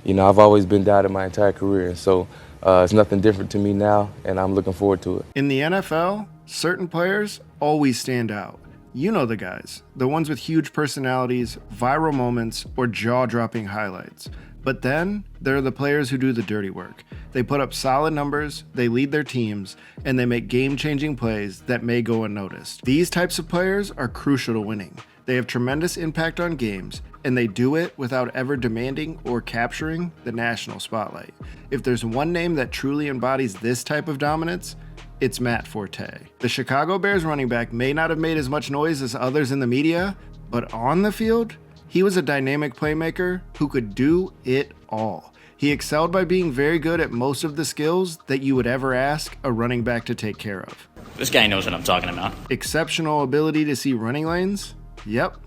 I've always been doubted my entire career, and so it's nothing different to me now, and I'm looking forward to it. In the NFL, certain players always stand out. You know the guys, the ones with huge personalities, viral moments, or jaw-dropping highlights. But then, there are the players who do the dirty work. They put up solid numbers, they lead their teams, and they make game-changing plays that may go unnoticed. These types of players are crucial to winning. They have tremendous impact on games, and they do it without ever demanding or capturing the national spotlight. If there's one name that truly embodies this type of dominance, it's Matt Forte. The Chicago Bears running back may not have made as much noise as others in the media, but on the field, he was a dynamic playmaker who could do it all. He excelled by being very good at most of the skills that you would ever ask a running back to take care of. This guy knows what I'm talking about. Exceptional ability to see running lanes? Yep.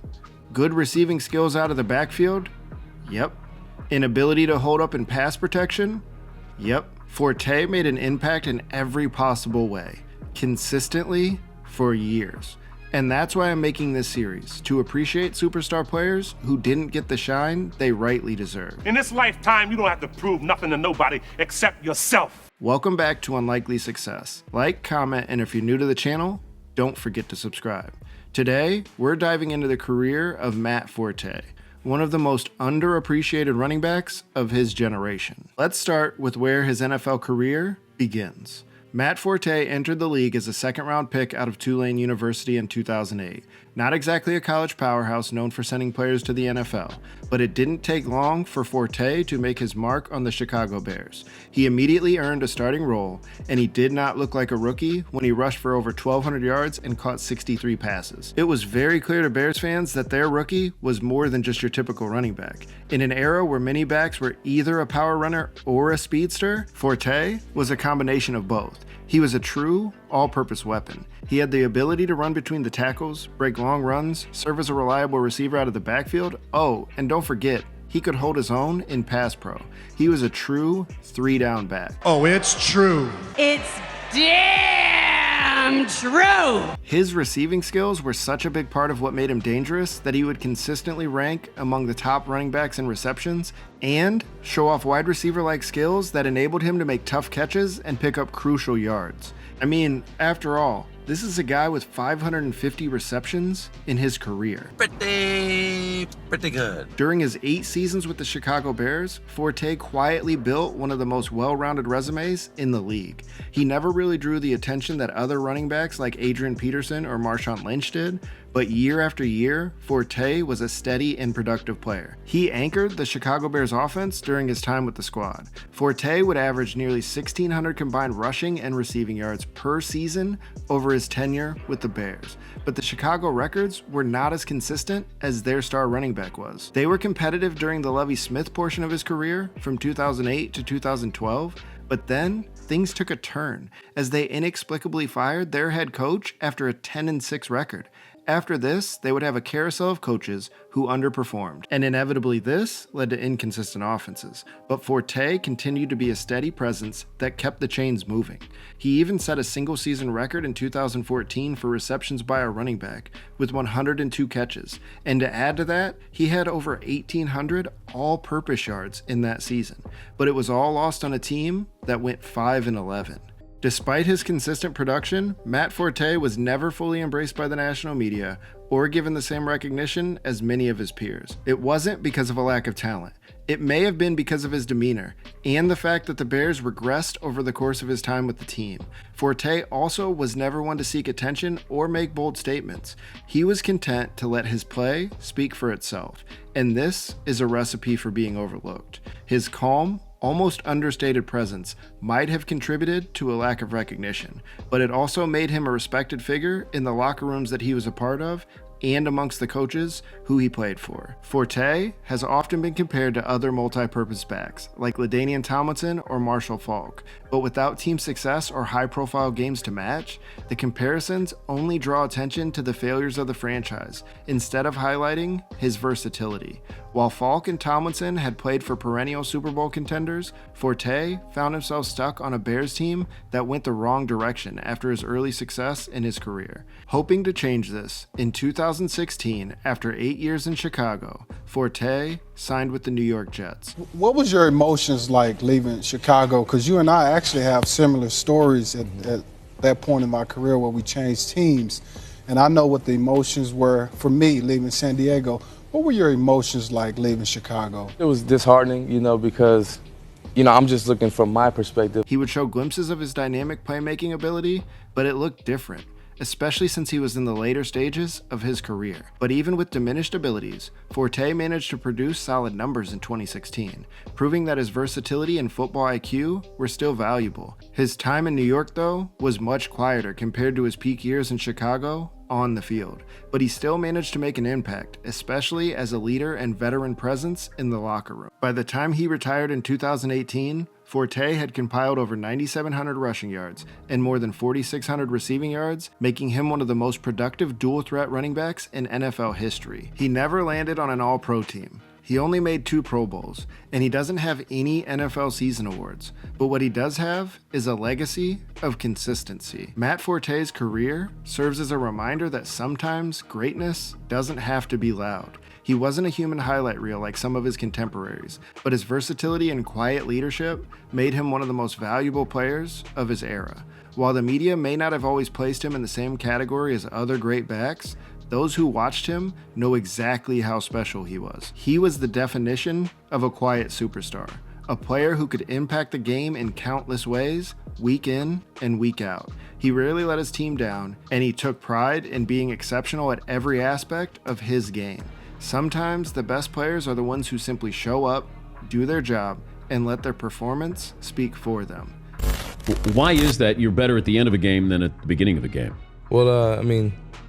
Good receiving skills out of the backfield? Yep. An ability to hold up in pass protection? Yep. Forte made an impact in every possible way, consistently for years. And that's why I'm making this series, to appreciate superstar players who didn't get the shine they rightly deserve. In this lifetime, you don't have to prove nothing to nobody except yourself. Welcome back to Unlikely Success. Like, comment, and if you're new to the channel, don't forget to subscribe. Today, we're diving into the career of Matt Forte, one of the most underappreciated running backs of his generation. Let's start with where his NFL career begins. Matt Forte entered the league as a second-round pick out of Tulane University in 2008. Not exactly a college powerhouse known for sending players to the NFL, but it didn't take long for Forte to make his mark on the Chicago Bears. He immediately earned a starting role, and he did not look like a rookie when he rushed for over 1,200 yards and caught 63 passes. It was very clear to Bears fans that their rookie was more than just your typical running back. In an era where many backs were either a power runner or a speedster, Forte was a combination of both. He was a true all-purpose weapon. He had the ability to run between the tackles, break long runs, serve as a reliable receiver out of the backfield. Oh, and don't forget, he could hold his own in pass pro. He was a true three-down back. Oh, it's true. It's damn true. His receiving skills were such a big part of what made him dangerous that he would consistently rank among the top running backs in receptions and show off wide receiver-like skills that enabled him to make tough catches and pick up crucial yards. I mean, after all, this is a guy with 550 receptions in his career. Pretty good. During his 8 seasons with the Chicago Bears, Forte quietly built one of the most well-rounded resumes in the league. He never really drew the attention that other running backs like Adrian Peterson or Marshawn Lynch did, but year after year, Forte was a steady and productive player. He anchored the Chicago Bears offense during his time with the squad. Forte would average nearly 1,600 combined rushing and receiving yards per season over his tenure with the Bears. But the Chicago records were not as consistent as their star running back was. They were competitive during the Lovie Smith portion of his career from 2008 to 2012, but then things took a turn as they inexplicably fired their head coach after a 10-6 record. After this, they would have a carousel of coaches who underperformed, and inevitably this led to inconsistent offenses. But Forte continued to be a steady presence that kept the chains moving. He even set a single-season record in 2014 for receptions by a running back, with 102 catches. And to add to that, he had over 1,800 all-purpose yards in that season. But it was all lost on a team that went 5-11. Despite his consistent production, Matt Forte was never fully embraced by the national media or given the same recognition as many of his peers. It wasn't because of a lack of talent. It may have been because of his demeanor and the fact that the Bears regressed over the course of his time with the team. Forte also was never one to seek attention or make bold statements. He was content to let his play speak for itself, and this is a recipe for being overlooked. His calm, almost understated presence might have contributed to a lack of recognition, but it also made him a respected figure in the locker rooms that he was a part of and amongst the coaches who he played for. Forte has often been compared to other multi-purpose backs like LaDainian Tomlinson or Marshall Faulk, but without team success or high-profile games to match, the comparisons only draw attention to the failures of the franchise instead of highlighting his versatility. While Falk and Tomlinson had played for perennial Super Bowl contenders, Forte found himself stuck on a Bears team that went the wrong direction after his early success in his career. Hoping to change this, in 2016, after 8 years in Chicago, Forte signed with the New York Jets. What was your emotions like leaving Chicago? Because you and I actually have similar stories at that point in my career where we changed teams. And I know what the emotions were for me leaving San Diego. What were your emotions like leaving Chicago? It was disheartening, because, I'm just looking from my perspective. He would show glimpses of his dynamic playmaking ability, but it looked different, especially since he was in the later stages of his career. But even with diminished abilities, Forte managed to produce solid numbers in 2016, proving that his versatility and football IQ were still valuable. His time in New York, though, was much quieter compared to his peak years in Chicago on the field, but he still managed to make an impact, especially as a leader and veteran presence in the locker room. By the time he retired in 2018, Forte had compiled over 9,700 rushing yards and more than 4,600 receiving yards, making him one of the most productive dual-threat running backs in NFL history. He never landed on an All-Pro team. He only made 2 Pro Bowls, and he doesn't have any NFL season awards. But what he does have is a legacy of consistency. Matt Forte's career serves as a reminder that sometimes greatness doesn't have to be loud. He wasn't a human highlight reel like some of his contemporaries, but his versatility and quiet leadership made him one of the most valuable players of his era. While the media may not have always placed him in the same category as other great backs, those who watched him know exactly how special he was. He was the definition of a quiet superstar, a player who could impact the game in countless ways, week in and week out. He rarely let his team down, and he took pride in being exceptional at every aspect of his game. Sometimes the best players are the ones who simply show up, do their job, and let their performance speak for them. Why is that you're better at the end of a game than at the beginning of a game? Well,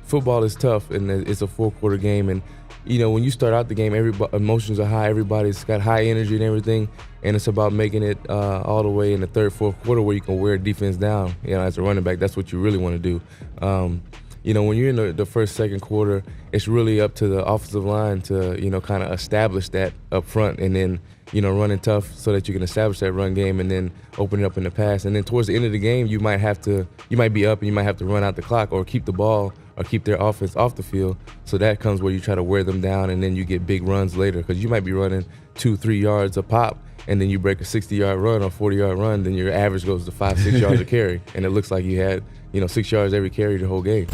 football is tough, and it's a 4-quarter game, and when you start out the game, emotions are high, everybody's got high energy and everything, and it's about making it all the way in the third, fourth quarter where you can wear defense down. As a running back, that's what you really want to do. When you're in the first, second quarter, it's really up to the offensive line to kind of establish that up front, and then running tough so that you can establish that run game and then open it up in the pass. And then towards the end of the game, you might be up and you might have to run out the clock or keep the ball or keep their offense off the field. So that comes where you try to wear them down, and then you get big runs later, because you might be running 2-3 yards a pop, and then you break a 60-yard run or 40-yard run, then your average goes to 5-6 yards a carry, and it looks like you had 6 yards every carry the whole game.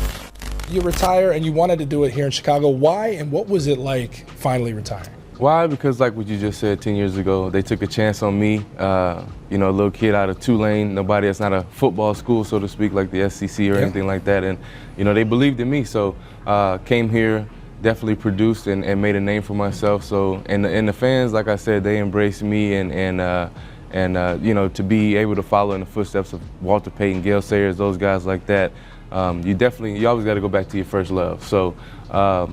You retire and you wanted to do it here in Chicago. Why, and what was it like finally retiring? Why? Because like what you just said 10 years ago, they took a chance on me, a little kid out of Tulane, nobody that's not a football school, so to speak, like the SEC or anything like that. And, they believed in me. So came here, definitely produced and made a name for myself. So, and the fans, like I said, they embraced me and to be able to follow in the footsteps of Walter Payton, Gale Sayers, those guys like that, you always got to go back to your first love. So, I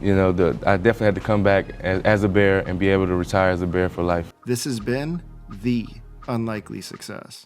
definitely had to come back as a Bear and be able to retire as a Bear for life. This has been The Unlikely Success.